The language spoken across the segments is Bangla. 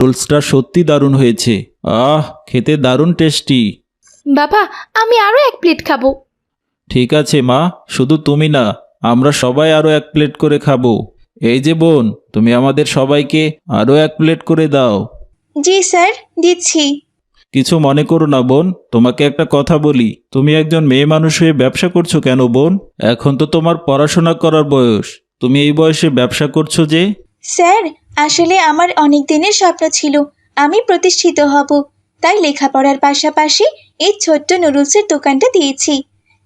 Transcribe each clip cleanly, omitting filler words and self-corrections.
রোলসটা সত্যি দারুণ হয়েছে। খেতে দারুণ টেস্টি। বাবা, আমি আরও 1 প্লেট খাবো। ঠিক আছে মা, শুধু তুমি না, আমরা সবাই আরও 1 প্লেট করে খাবো। এই যে বোন, তুমি আমাদের সবাইকে আরও 1 প্লেট করে দাও। জি স্যার, দিচ্ছি। কিছু মনে করো না বোন, তোমাকে একটা কথা বলি। তুমি একজন মেয়ে মানুষ হয়ে ব্যবসা করছো কেন বোন? এখন তো তোমার পড়াশোনা করার বয়স, তুমি এই বয়সে ব্যবসা করছো যে? স্যার, আসলে আমার অনেক দিনের স্বপ্ন ছিল আমি প্রতিষ্ঠিত হব, তাই লেখাপড়ার পাশাপাশি এই ছোট্ট নুডলসের দোকানটা দিয়েছি।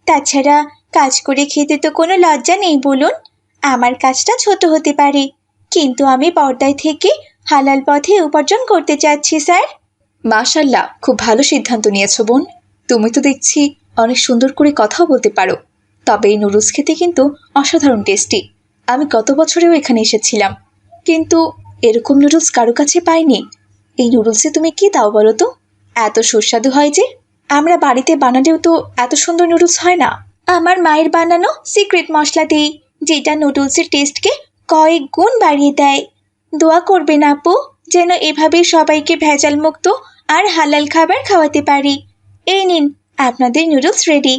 তাছাড়া কাজ করে খেতে তো কোনো লজ্জা নেই বলুন। আমার কাজটা ছোট হতে পারে, কিন্তু আমি পর্দায় থেকে হালাল পথে উপার্জন করতে চাচ্ছি স্যার। মাশাল্লাহ, খুব ভালো সিদ্ধান্ত নিয়েছো বোন। তুমি তো দেখছি অনেক সুন্দর করে কথাও বলতে পারো। তবে এই নুডলস খেতে কিন্তু অসাধারণ টেস্টি। আমি গত বছরেও এখানে এসেছিলাম, কিন্তু এরকম নুডলস কারো কাছে পাইনি। এই নুডলসে তুমি কি দাও বলো তো? এত সুস্বাদু হয় যে। আমরা বাড়িতে বানালেও তো এত সুন্দর নুডলস হয় না। আমার মায়ের বানানো সিক্রেট মশলা দিই, যেটা নুডলসের টেস্টকে কয়েক গুণ বাড়িয়ে দেয়। দোয়া করবেন আপু, যেন এভাবেই সবাইকে ভেজাল মুক্ত আর হালাল খাবার খাওয়াতে পারি। এই নিন, আপনাদের নুডলস রেডি।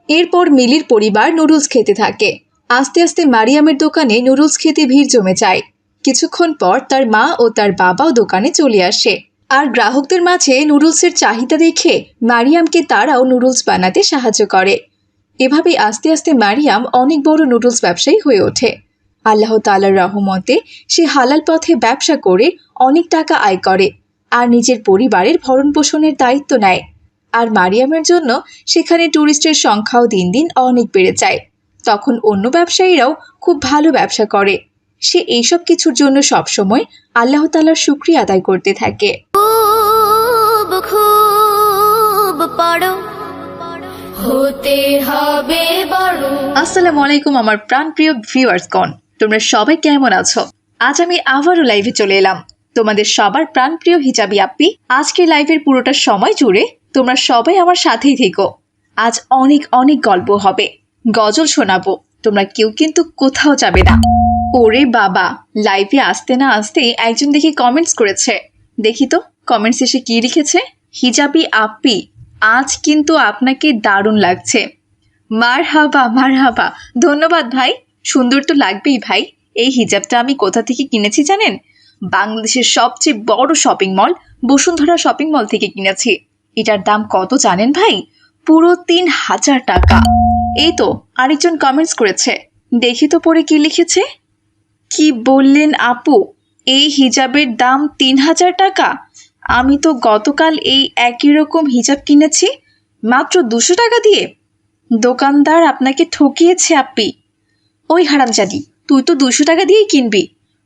এরপর মিলির পরিবার নুডলস খেতে থাকে। আস্তে আস্তে মারিয়ামের দোকানে নুডলস খেতে ভিড় জমে যায়। কিছুক্ষণ পর তার মা ও তার বাবাও দোকানে চলে আসে, আর গ্রাহকদের মাঝে নুডলসের চাহিদা দেখে মারিয়ামকে তারাও নুডলস বানাতে সাহায্য করে। এভাবেই আস্তে আস্তে মারিয়াম অনেক বড় নুডলস ব্যবসায়ী হয়ে ওঠে। আল্লাহ তাআলার রহমতে সে হালাল পথে ব্যবসা করে অনেক টাকা আয় করে আর নিজের পরিবারের ভরণ পোষণের দায়িত্ব নেয়। আর মারিয়ামের জন্য সেখানে ট্যুরিস্টের সংখ্যাও দিন দিন অনেক বেড়ে যায়। তখন অন্য ব্যবসায়ীরাও খুব ভালো ব্যবসা করে। সে এইসব কিছুর জন্য সবসময় আল্লাহ তাআলার শুকরিয়া আদায় করতে থাকে। হতে হবে বড়। আসসালামু আলাইকুম আমার প্রাণপ্রিয় ভিউয়ার্সগণ, তোমরা সবাই কেমন আছো? আজ আমি আবারও লাইভে চলে এলাম, তোমাদের সবার প্রাণপ্রিয় হিজাবি আপ্পি। আজকের লাইভের পুরোটা সময় জুড়ে তোমরা সবাই আমার সাথেই থেকো। আজ অনেক অনেক গল্প হবে, গজল শোনাবো, তোমরা কেউ কিন্তু কোথাও যাবে না। ওরে বাবা, লাইভে আসতে না আসতে একজন দেখি কমেন্টস করেছে। দেখি তো কমেন্টস এসে কি লিখেছে। হিজাবি আপ্পি, আজ কিন্তু আপনাকে দারুণ লাগছে। মারহাবা, ধন্যবাদ ভাই। সুন্দর তো লাগবেই ভাই। এই হিজাবটা আমি কোথা থেকে কিনেছি জানেন? বাংলাদেশের সবচেয়ে বড় shopping mall Bashundhara shopping mall থেকে কিনেছি। এটার দাম কত জানেন ভাই? পুরো 3000 টাকা। এই তো আরেকজন কমেন্টস করেছে, দেখি তো পরে কি লিখেছে। কি বললেন আপু, এই হিজাবের দাম 3000 টাকা? আমি তো গতকাল এই একই রকম হিজাব কিনেছি মাত্র 200 টাকা দিয়ে। দোকানদার আপনাকে ঠকিয়েছে আপ্পি। ওই হারামজাদি, তুই তো 200 টাকা দিয়েই কিনবি।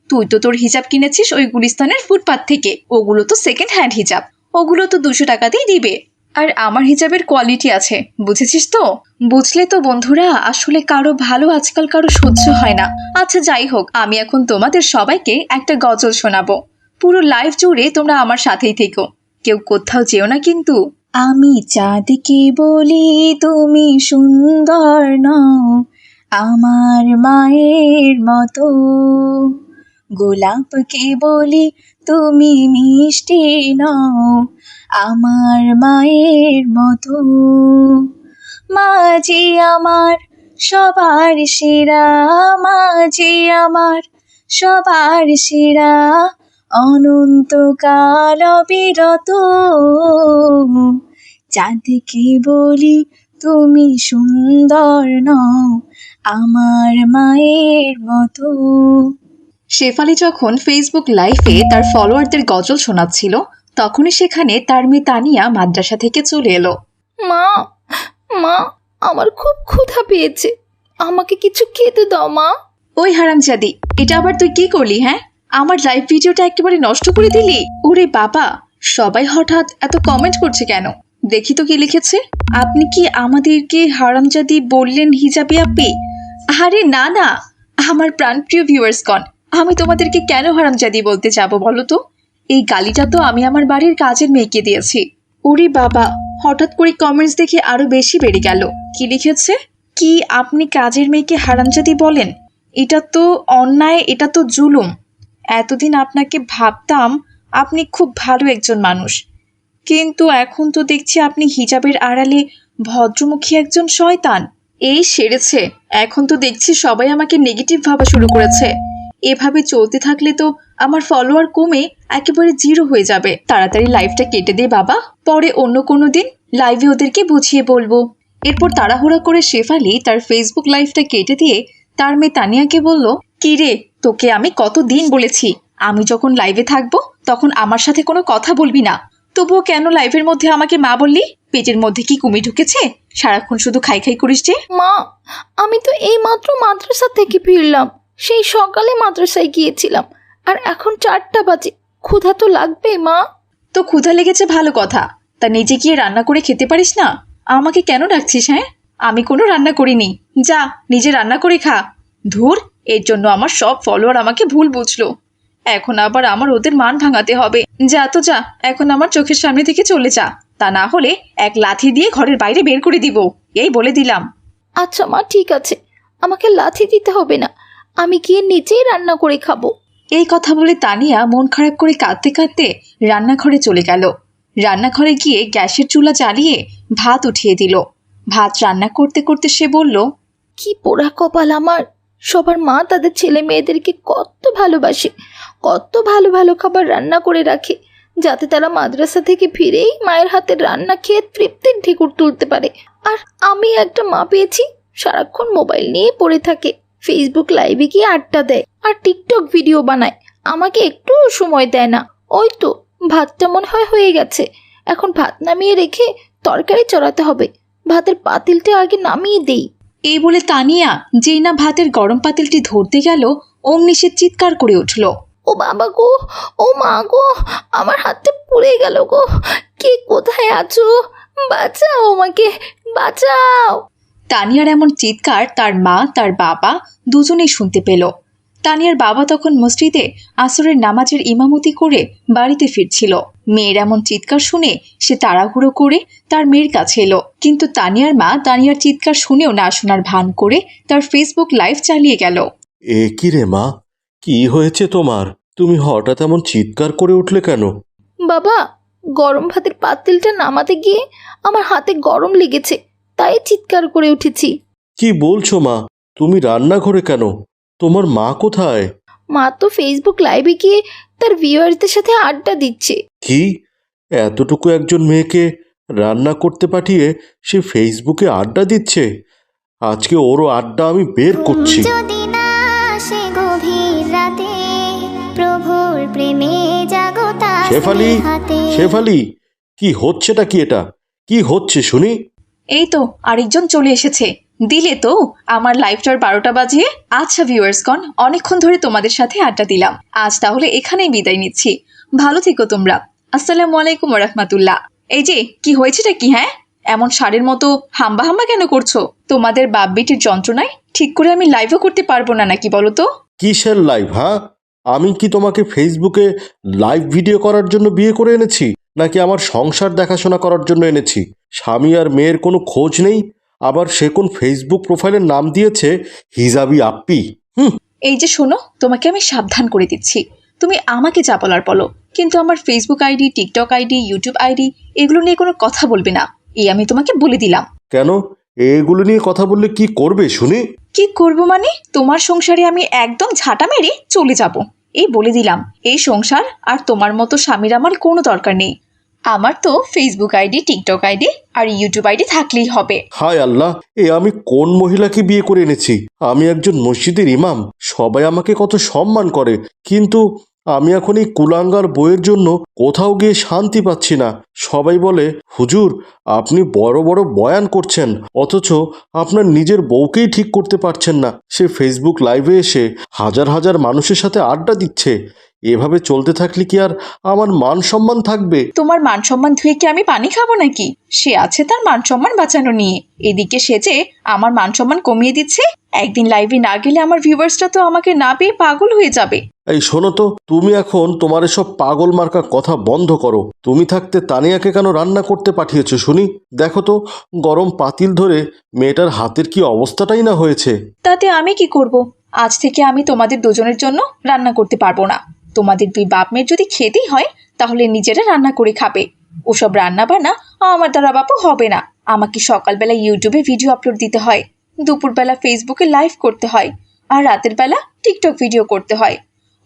তুই তো তোর হিজাব কিনেছিস ওই গুলিস্তানের ফুটপাত থেকে, ওগুলো তো সেকেন্ড হ্যান্ড হিজাব, ওগুলো তো 200 টাকাতেই দিবে। আর আমার হিজাবের কোয়ালিটি আছে, বুঝেছিস তো? বুঝলে তো বন্ধুরা, আসলে কারো ভালো আজকাল কারো সহ্য হয় না। আচ্ছা যাই হোক, আমি এখন তোমাদের সবাইকে একটা গজল শোনাবো। পুরো লাইভ জুড়ে তোমরা আমার সাথেই থেকো, কেউ কোথাও যেও না কিন্তু। আমি চাঁদকে বলি তুমি সুন্দর নও, আমার মায়ের মতো। গোলাপকে বলি তুমি মিষ্টি নও, আমার মায়ের মতো। মাঝি আমার সবার সেরা, মাঝি আমার সবার সেরা, অনন্তকাল বিরত। চাঁদকে বলি তুমি সুন্দর নও, আমার মায়ের মতো। শেফালি যখন ফেসবুক লাইভে তার ফলোয়ারদের গজল শোনাচ্ছিল, তখনই সেখানে তার মেয়ে তানিয়া মাদ্রাসা থেকে চলে এলো। মা, আমার খুব ক্ষুধা পেয়েছে, আমাকে কিছু খেতে দাও মা। ওই হারামজাদি, এটা আবার তুই কি করলি? হ্যাঁ, আমার লাইভ ভিডিওটা একেবারে নষ্ট করে দিলি। ওরে বাবা, সবাই হঠাৎ এত কমেন্ট করছে কেন? দেখি তো কি লিখেছে। আপনি কি আমাদেরকে হারামজাদি বললেন হিজাবি আপ্পি? আরে না না, আমার প্রাণপ্রিয় ভিউয়ার্সগণ, আমি তোমাদেরকে কেন হারামজাদি বলতে যাব বলো তো? এই গালিটা তো আমি আমার বাড়ির কাজের মেয়েকে দিয়েছি। ওরে বাবা, হঠাৎ করে কমেন্টস দেখে আরো বেশি বেড়ে গেল। কি লিখেছে? কি আপনি কাজের মেয়েকে হারামজাদি বলেন? এটা তো অন্যায়, এটা তো জুলুম। এতদিন আপনাকে ভাবতাম আপনি খুব ভালো একজন মানুষ, কিন্তু এখন তো দেখছি আপনি হিজাবের আড়ালে ভদ্রমুখী একজন শয়তান। এই সেরেছে, এখন তো দেখছি সবাই আমাকে নেগেটিভ ভাবা শুরু করেছে। এভাবে চলতে থাকলে তো আমার ফলোয়ার কমে একেবারে জিরো হয়ে যাবে। তাড়াতাড়ি লাইভটা কেটে দে বাবা, পরে অন্য কোনো দিন লাইভে ওদেরকে বুঝিয়ে বলবো। এরপর তাড়াহুড়া করে শেফালি তার ফেসবুক লাইভটা কেটে দিয়ে তার মেয়ে তানিয়াকে বলল, কি রে, তোকে আমি কতদিন বলেছি আমি যখন লাইভে থাকবো তখন আমার সাথে কোনো কথা বলবি না, তবুও কেন লাইভের মধ্যে আমাকে মা বললি? পেটের মধ্যে কি কুমির ঢুকেছে? সারাক্ষণ শুধু খাই খাই করিস যে। মা, আমি তো এই মাত্র মাদ্রাসা থেকে ফিরলাম। সেই সকালে মাদ্রাসায় গিয়েছিলাম, আর এখন 4টা বাজে। ক্ষুধা তো লাগবে মা। তো ক্ষুধা লেগেছে ভালো কথা, তা নিজে গিয়ে রান্না করে খেতে পারিস না? আমাকে কেন ডাকছিস? হ্যাঁ, আমি কোনো রান্না করিনি, যা নিজে রান্না করে খা। ধুর, এর জন্য আমার সব ফলোয়ার আমাকে ভুল বুঝলো। এখন আবার আমার ওদের মান ভাঙাতে হবে। যা তো যা, এখন আমার চোখের সামনে থেকে চলে যা, তা না হলে এক লাথি দিয়ে ঘরের বাইরে বের করে দিব, এই বলে দিলাম। আচ্ছা মা, ঠিক আছে, আমাকে লাথি দিতে হবে না, আমি গিয়ে নিজেই রান্না করে খাবো। এই কথা বলে তানিয়া মন খারাপ করে কাঁদতে কাঁদতে রান্নাঘরে চলে গেল। রান্নাঘরে গিয়ে গ্যাসের চুলা জ্বালিয়ে ভাত উঠিয়ে দিল। ভাত রান্না করতে করতে সে বলল, কি পোড়া কপাল আমার। সবার মা তাদের ছেলে মেয়েদেরকে কত ভালোবাসে, কত ভালো ভালো খাবার রান্না করে রাখে, যাতে তারা মাদ্রাসা থেকে ফিরেই মায়ের হাতের রান্না খেয়ে তৃপ্তির ঢেকুর তুলতে পারে। আর আমি একটা মা পেয়েছি, সারাক্ষণ মোবাইল নিয়ে পড়ে থাকে, ফেসবুক লাইভে গিয়ে আড্ডা দেয় আর টিকটক ভিডিও বানায়, আমাকে একটু সময় দেয় না। ওই তো ভাতটা মনে হয় হয়ে গেছে, এখন ভাত নামিয়ে রেখে তরকারি চড়াতে হবে। ভাতের পাতিলটা আগে নামিয়ে দেই। এই বলে তানিয়া যেই না ভাতের গরম পাতিলটি ধরতে গেল, অমনি সে চিৎকার করে উঠল। ও বাবা গো, ও মা গো, আমার হাতটা পুড়ে গেল গো। কে কোথায় আছো? বাঁচাও আমাকে, বাঁচাও। তানিয়ার এমন চিৎকার তার মা তার বাবা দুজনেই শুনতে পেল। তানিয়ার বাবা তখন মসজিদে আসরের নামাজের ইমামতি করে বাড়িতে ফিরছিল। মেয়ের এমন চিৎকার শুনে সে তাড়াহুড়ো করে তার মেয়ের কাছে এলো, কিন্তু তানিয়ার মা তানিয়ার চিৎকার শুনেও না শোনার ভান করে তার ফেসবুক লাইভ চালিয়ে গেল। এ কি রে মা, কি হয়েছে তোমার? তুমি হঠাৎ এমন চিৎকার করে উঠলে কেন? বাবা, গরম ভাতের পাতিলটা নামাতে গিয়ে আমার হাতে গরম লেগেছে, তাই চিৎকার করে উঠেছি। কি বলছো মা? তুমি রান্নাঘরে কেন? তোমার মা কোথায়? মা তো ফেসবুক লাইভে গিয়ে তার ভিউয়ার্সদের সাথে আড্ডা দিচ্ছে। কি, এতটুকু একজন মেয়েকে রান্না করতে পাঠিয়ে সে ফেসবুকে আড্ডা দিচ্ছে? আজকে ওরও আড্ডা আমি বের করছি। যদি না আসে গভীর রাতে, প্রভুর প্রেমে জাগো শেফালি, হাতে। শেফালি, কি হচ্ছেটা কি এটা? কি হচ্ছে শুনি? এই তো আরেকজন চলে এসেছে। দিলে তো আমার লাইভটার 12টা বাজিয়ে। আচ্ছা ভিউয়ার্সগণ, অনেকক্ষণ ধরে তোমাদের সাথে আড্ডা দিলাম, আজ তাহলে এখানেই বিদায় নিচ্ছি। ভালো থেকো তোমরা। আসসালামু আলাইকুম ওয়া রাহমাতুল্লাহ। এই যে কি হয়েছেটা কি? হ্যাঁ, এমন ষাঁড়ের মতো হাম্বা হাম্বা কেন করছো? তোমাদের বাপ বেটির যন্ত্রণায় ঠিক করে আমি লাইভও করতে পারবো না নাকি বলো তো? কিসের লাইভ? হ্যাঁ, আমি কি তোমাকে ফেসবুকে লাইভ ভিডিও করার জন্য বিয়ে করে এনেছি, নাকি আমার সংসার দেখাশোনা করার জন্য এনেছি? স্বামী আর মেয়ের কোনো খোঁজ নেই, আবার সে কোন ফেসবুক প্রোফাইলের নাম দিয়েছে হিজাবি আপ্পি। এই যে শোনো, তোমাকে আমি সাবধান করে দিচ্ছি, তুমি আমাকে যা বলার বলো, কিন্তু আমার Facebook ID, TikTok ID, YouTube ID এগুলো নিয়ে কোনো কথা বলবে না, এই আমি তোমাকে বলে দিলাম। কেন? এগুলো নিয়ে কথা বললে কি করবে শুনি? কি করব মানে? তোমার সংসারে আমি একদম ঝাঁটা মেরে চলে যাব, এই বলে দিলাম। এই সংসার আর তোমার মতো স্বামীর আমার কোনো দরকার নেই। আমার তো ফেসবুক আইডি, টিকটক আইডি আর ইউটিউব আইডি থাকলেই হবে। হায় আল্লাহ, এ আমি কোন মহিলাকে বিয়ে করে এনেছি? আমি একজন মসজিদের ইমাম, সবাই আমাকে কত সম্মান করে, কিন্তু আমি এখন এই কুলাঙ্গার বইয়ের জন্য কোথাও গিয়ে শান্তি পাচ্ছি না। সবাই বলে, হুজুর আপনি বড় বড় বয়ান করছেন, অথচ আপনার নিজের বউকেই ঠিক করতে পারছেন না। সে ফেসবুক লাইভে এসে হাজার হাজার মানুষের সাথে আড্ডা দিচ্ছে। এভাবে চলতে থাকলে কি আর আমার মান সম্মান থাকবে? তোমার মান সম্মান ধুয়ে কি আমি পানি খাবো নাকি? সে আছে তার মান সম্মান বাঁচানো নিয়ে, এদিকে সে যে আমার মান সম্মান কমিয়ে দিচ্ছে। একদিন লাইভে না গেলে আমার ভিউয়ার্সটা তো আমাকে না পেয়ে পাগল হয়ে যাবে। এই শোনো তো, তুমি এখন তোমার এসব পাগল মার্কা কথা বন্ধ করো। তুমি থাকতে তানিয়াকে কেন রান্না করতে পাঠিয়েছো শুনি? দেখো তো, গরম পাতিল ধরে মেয়েটার হাতের কি অবস্থাটাই না হয়েছে। তাতে আমি কি করব? আজ থেকে আমি তোমাদের দুজনের জন্য রান্না করতে পারবো না। তোমাদের দুই বাপ মেয়ের যদি খেতেই হয় তাহলে নিজেরা রান্না করে খাবে। ওসব রান্না বান্না আমার দ্বারা বাপু হবে না। আমাকে সকালবেলা ইউটিউবে ভিডিও আপলোড দিতে হয়, দুপুরবেলা ফেসবুকে লাইভ করতে হয়, আর রাতের বেলা টিকটক ভিডিও করতে হয়।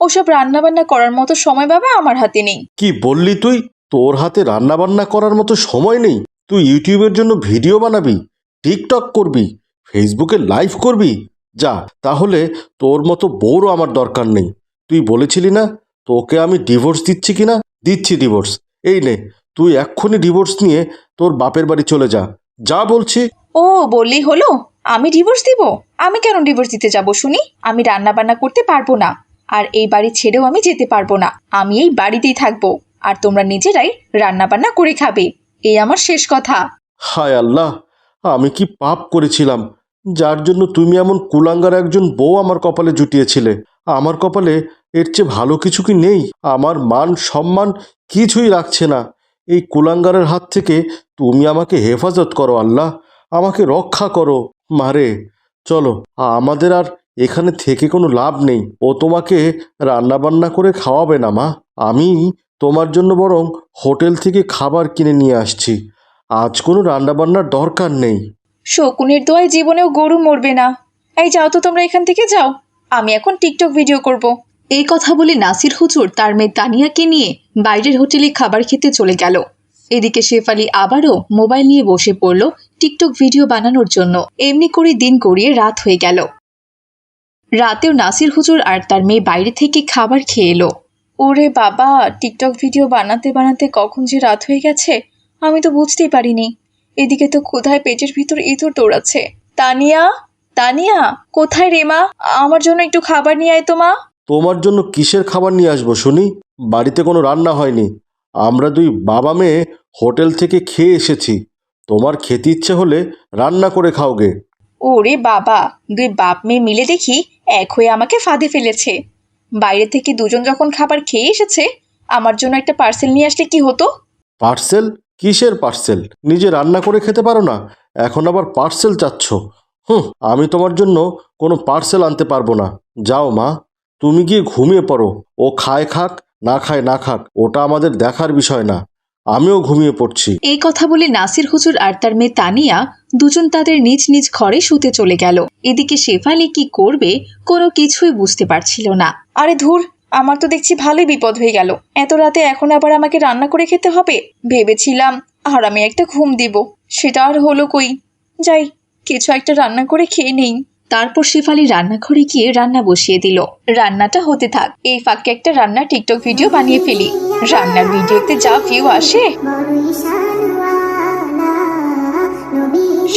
ওসব রান্না বান্না করার মতো সময় বাবা আমার হাতে নেই। কি বললি তুই? তোর হাতে রান্না বান্না করার মতো সময় নেই? তুই ইউটিউবের জন্য ভিডিও বানাবি, টিকটক করবি, ফেসবুকে লাইভ করবি? যা, তাহলে তোর মতো বউরও আমার দরকার নেই। তুই বলেছিলি না তোকে আমি ডিভোর্স দিচ্ছি কিনা? দিচ্ছি ডিভোর্স। এই নে, তুই এক্ষুনি ডিভোর্স নিয়ে তোর বাপের বাড়ি চলে যা। যা বলছি। ও বললেই হলো? আমি ডিভোর্স দিব? আমি কেন ডিভোর্স দিতে যাব শুনি? আমি রান্না বান্না করতে পারবো না, আর এই বাড়ি ছেড়েও আমি যেতে পারবো না। আমি এই বাড়িতেই থাকবো, আর তোমরা নিজেরাই রান্না বান্না করে খাবে। এই আমার শেষ কথা। হায় আল্লাহ, আমি কি পাপ করেছিলাম যার জন্য তুমি এমন কুলাঙ্গার একজন বউ আমার কপালে জুটিয়েছিলে? আমার কপালে এর চেয়ে ভালো কিছু কি নেই? আমার মান সম্মান কিছুই রাখছে না। এই কুলাঙ্গারের হাত থেকে তুমি আমাকে হেফাজত করো আল্লাহ, আমাকে রক্ষা করো। মারে, চলো, আমাদের আর এখানে থেকে কোনো লাভ নেই। ও তোমাকে রান্নাবান্না করে খাওয়াবে না মা। আমি তোমার জন্য বরং হোটেল থেকে খাবার কিনে নিয়ে আসছি। আজ কোনো রান্নাবান্নার দরকার নেই। শকুনের দোয়ায় জীবনেও গরু মরবে না। এই যাও তো তোমরা এখান থেকে যাও, আমি এখন টিকটক ভিডিও করব। এই কথা বলে নাসির হুজুর তার মেয়ে তানিয়াকে নিয়ে বাইরের হোটেলে খাবার খেতে চলে গেল। এদিকে শেফালি আবারও মোবাইল নিয়ে বসে পড়ল টিকটক ভিডিও বানানোর জন্য। এমনি করে দিন গড়িয়ে রাত হয়ে গেল। রাতেও নাসির হুজুর আর তার মেয়ে বাইরে থেকে খাবার খেয়ে এলো। ওরে বাবা, টিকটক ভিডিও বানাতে বানাতে কখন যে রাত হয়ে গেছে আমি তো বুঝতেই পারিনি। এদিকে তো ক্ষুধায় পেটের ভিতর ইঁদুর দৌড়াচ্ছে। তানিয়া, তানিয়া, কোথায় রে মা? আমার জন্য একটু খাবার নিয়ে আয় তো মা। তোমার জন্য কিসের খাবার নিয়ে আসবো শুনি? বাড়িতে কোনো রান্না হয়নি। আমরা দুই বাবা মেয়ে হোটেল থেকে খেয়ে এসেছি। তোমার খেতে ইচ্ছে হলে রান্না করে খাওগে। ওরে বাবা, দুই বাপ মেয়ে মিলে দেখি এক হয়ে আমাকে ফাঁদে ফেলেছে। বাইরে থেকে দুজন যখন খাবার খেয়ে এসেছে, আমার জন্য একটা পার্সেল নিয়ে আসলে কি হতো? পার্সেল? কিসের পার্সেল? নিজে রান্না করে খেতে পারো না, এখন আবার পার্সেল চাচ্ছ? আমি তোমার জন্য কোনো পার্সেল আনতে পারবো না। যাও মা, তুমি গিয়ে ঘুমিয়ে পড়ো। ও খায় খাক, না খায় না খাক, ওটা আমাদের দেখার বিষয় না। আমিও ঘুমিয়ে পড়ছি। এই কথা বলে নাসির হুজুর আর তার মেয়ে তানিয়া দুজন তাদের নিজ নিজ ঘরে শুতে চলে গেল। এদিকে শেফালি কি করবে কোনো কিছুই বুঝতে পারছিল না। আরে ধুর, আমার তো দেখছি ভালোই বিপদ হয়ে গেল। এত রাতে এখন আবার আমাকে রান্না করে খেতে হবে। ভেবেছিলাম আর আমি একটা ঘুম দিব, সেটা আর হলো কই। যাই, কিছু একটা রান্না করে খেয়ে নেই। তারপর শেফালি রান্নাঘরে গিয়ে রান্না বসিয়ে দিল। রান্নাটা হতে থাক, এই ফাঁকে একটা রান্নার টিকটক ভিডিও বানিয়ে ফেলি। রান্নার ভিডিওতে যা ভিউ আসে।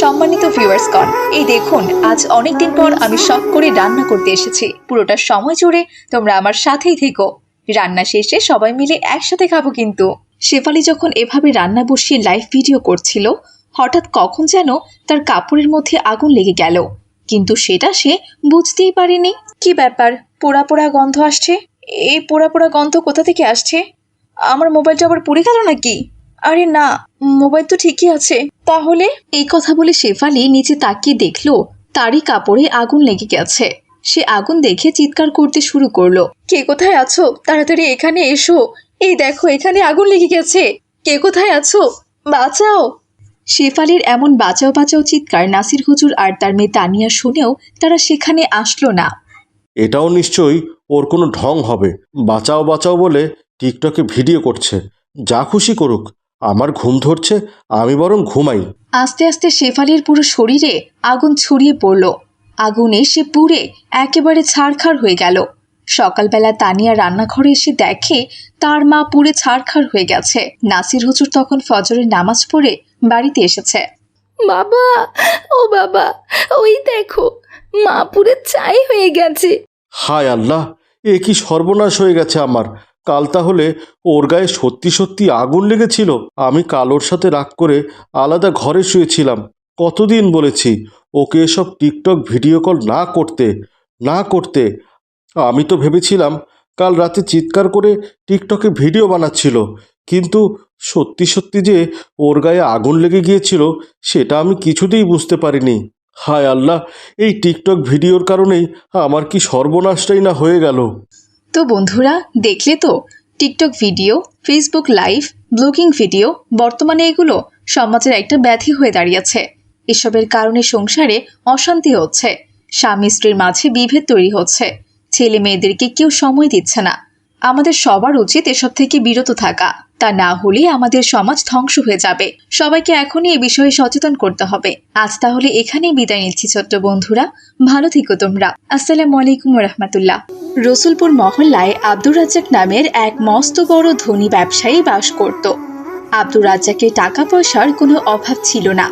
সম্মানিত ভিউয়ার্সগণ, এই দেখুন আজ অনেকদিন পর আমি শখ করে রান্না করতে এসেছি। পুরোটা সময় জুড়ে তোমরা আমার সাথেই থেকো। রান্না শেষে সবাই মিলে একসাথে খাবো কিন্তু। শেফালি যখন এভাবে রান্না বসিয়ে লাইভ ভিডিও করছিল, হঠাৎ কখন যেন তার কাপড়ের মধ্যে আগুন লেগে গেল, কিন্তু সেটা সে বুঝতেই পারেনি। কি ব্যাপার, পোড়া পোড়া গন্ধ আসছে? এই পোড়া পোড়া গন্ধ কোথা থেকে আসছে? আমার মোবাইলটা আবার পুড়ে গেল নাকি? আরে না, মোবাইল তো ঠিকই আছে। তাহলে? এই কথা বলে শেফালি নিচে তাকিয়ে দেখলো তারই কাপড়ে আগুন লেগে গেছে। সে আগুন দেখে চিৎকার করতে শুরু করলো। কে কোথায় আছো? তাড়াতাড়ি এখানে এসো। এই দেখো, এখানে আগুন লেগে গেছে। কে কোথায় আছো? বাঁচাও। শেফালির এমন বাঁচাও বাঁচাও চিৎকার নাসির হুজুর আর তার মেয়ে তানিয়া শুনেও তারা সেখানে আসলো না। এটাও নিশ্চয়ই ওর কোনো ঢং হবে। বাঁচাও বাঁচাও বলে টিকটকে ভিডিও করছে। যা খুশি করুক, আমার ঘুম ধরছে, আমি বরং ঘুমাই। আস্তে আস্তে শেফালির পুরো শরীরে আগুন ছড়িয়ে পড়ল। আগুনে সে পুড়ে একেবারে ছারখার হয়ে গেল। সকালবেলা তানিয়া রান্নাঘরে এসে দেখে তার মা পুড়ে ছারখার হয়ে গেছে। নাসির হুজুর তখন ফজরের নামাজ পড়ে বাড়িতে এসেছে। বাবা, ও বাবা, ওই দেখো মা পুরে ছাই হয়ে গেছে। হায় আল্লাহ, এ কি সর্বনাশ হয়ে গেছে আমার। কাল তাহলে ওর গায়ে সত্যি সত্যি আগুন লেগেছিল। আমি কাল ওর সাথে রাগ করে আলাদা ঘরে শুয়েছিলাম। কতদিন বলেছি ওকে এসব টিকটক ভিডিও কল না করতে। আমি তো ভেবেছিলাম কাল রাতে চিৎকার করে টিকটকে ভিডিও বানাচ্ছিল, কিন্তু সত্যি সত্যি যে ওর গায়ে আগুন লেগে গিয়েছিল সেটা আমি কিছুতেই বুঝতে পারিনি। হায় আল্লাহ, এই টিকটক ভিডিওর কারণেই আমার কি সর্বনাশটাই না হয়ে গেল। তো বন্ধুরা, দেখলে তো TikTok video, Facebook live, blogging video বর্তমানে এগুলো সমাজের একটা ব্যাধি হয়ে দাঁড়িয়েছে। এসবের কারণে সংসারে অশান্তি হচ্ছে, স্বামী স্ত্রীর মাঝে বিভেদ তৈরি হচ্ছে, ছেলে মেয়েদেরকে কেউ সময় দিচ্ছে না। আমাদের সবার উচিত এসব থেকে বিরত থাকা, তা না হলে আমাদের সমাজ ধ্বংস হয়ে যাবে। সবাইকে এখনই এ বিষয়ে সচেতন করতে হবে। আজ তাহলে এখানেই বিদায় নিচ্ছি ছোট্ট বন্ধুরা, ভালো থেকো তোমরা। আসসালামু আলাইকুম রহমতুল্লাহ। রসুলপুর মহল্লায় আব্দুর রাজ্জাক নামের এক মস্ত বড় ধনী ব্যবসায়ী বাস করত। আব্দুর রাজ্জাকের টাকা পয়সার কোনো অভাব ছিল না।